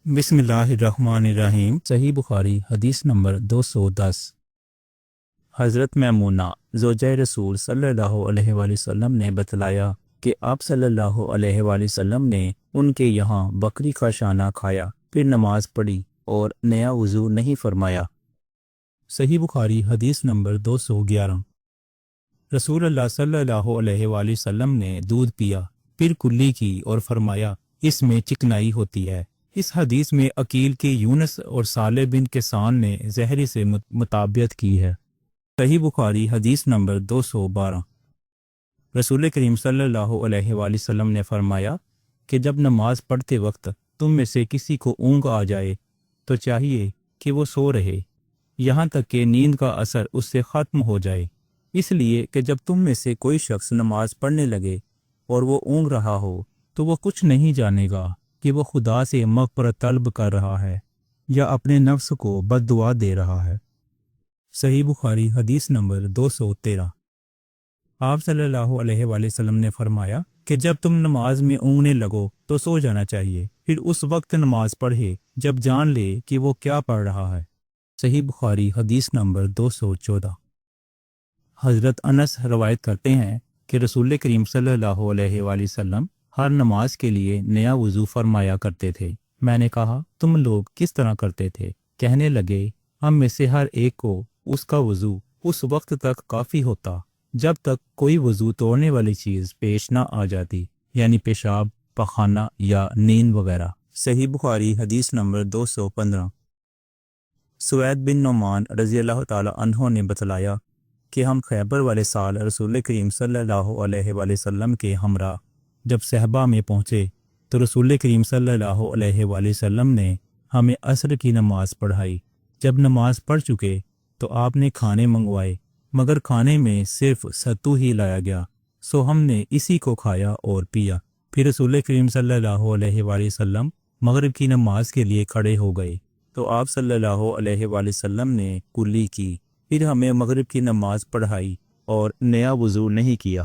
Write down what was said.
بسم اللہ الرحمن الرحیم۔ صحیح بخاری حدیث نمبر 210۔ حضرت میمونہ زوجہ رسول صلی اللہ علیہ وآلہ وسلم نے بتلایا کہ آپ صلی اللہ علیہ وآلہ وسلم نے ان کے یہاں بکری کا شانہ کھایا، پھر نماز پڑھی اور نیا وضو نہیں فرمایا۔ صحیح بخاری حدیث نمبر 211۔ رسول اللہ صلی اللہ علیہ وآلہ وسلم نے دودھ پیا، پھر کلی کی اور فرمایا اس میں چکنائی ہوتی ہے۔ اس حدیث میں عقیل کے یونس اور صالح بن کیسان نے زہری سے مطابقت کی ہے۔ صحیح بخاری حدیث نمبر 212۔ رسول کریم صلی اللہ علیہ وآلہ وسلم نے فرمایا کہ جب نماز پڑھتے وقت تم میں سے کسی کو اونگ آ جائے تو چاہیے کہ وہ سو رہے یہاں تک کہ نیند کا اثر اس سے ختم ہو جائے، اس لیے کہ جب تم میں سے کوئی شخص نماز پڑھنے لگے اور وہ اونگ رہا ہو تو وہ کچھ نہیں جانے گا کہ وہ خدا سے مغفرت طلب کر رہا ہے یا اپنے نفس کو بد دعا دے رہا ہے۔ صحیح بخاری حدیث نمبر 213۔ آپ صلی اللہ علیہ وآلہ وسلم نے فرمایا کہ جب تم نماز میں اونگنے لگو تو سو جانا چاہیے، پھر اس وقت نماز پڑھے جب جان لے کہ وہ کیا پڑھ رہا ہے۔ صحیح بخاری حدیث نمبر 214۔ حضرت انس روایت کرتے ہیں کہ رسول کریم صلی اللہ علیہ وآلہ وسلم ہر نماز کے لیے نیا وضو فرمایا کرتے تھے۔ میں نے کہا تم لوگ کس طرح کرتے تھے؟ کہنے لگے ہم میں سے ہر ایک کو اس کا وضو اس وقت تک کافی ہوتا جب تک کوئی وضو توڑنے والی چیز پیش نہ آ جاتی، یعنی پیشاب، پخانہ یا نیند وغیرہ۔ صحیح بخاری حدیث نمبر 215۔ سوید بن نعمان رضی اللہ تعالی عنہ نے بتلایا کہ ہم خیبر والے سال رسول کریم صلی اللہ علیہ وآلہ وسلم کے ہمراہ جب صحبہ میں پہنچے تو رسول کریم صلی اللہ علیہ وآلہ وسلم نے ہمیں عصر کی نماز پڑھائی۔ جب نماز پڑھ چکے تو آپ نے کھانے منگوائے، مگر کھانے میں صرف ستو ہی لایا گیا، سو ہم نے اسی کو کھایا اور پیا۔ پھر رسول کریم صلی اللہ علیہ وآلہ وسلم مغرب کی نماز کے لیے کھڑے ہو گئے تو آپ صلی اللہ علیہ وآلہ وسلم نے کلی کی، پھر ہمیں مغرب کی نماز پڑھائی اور نیا وضو نہیں کیا۔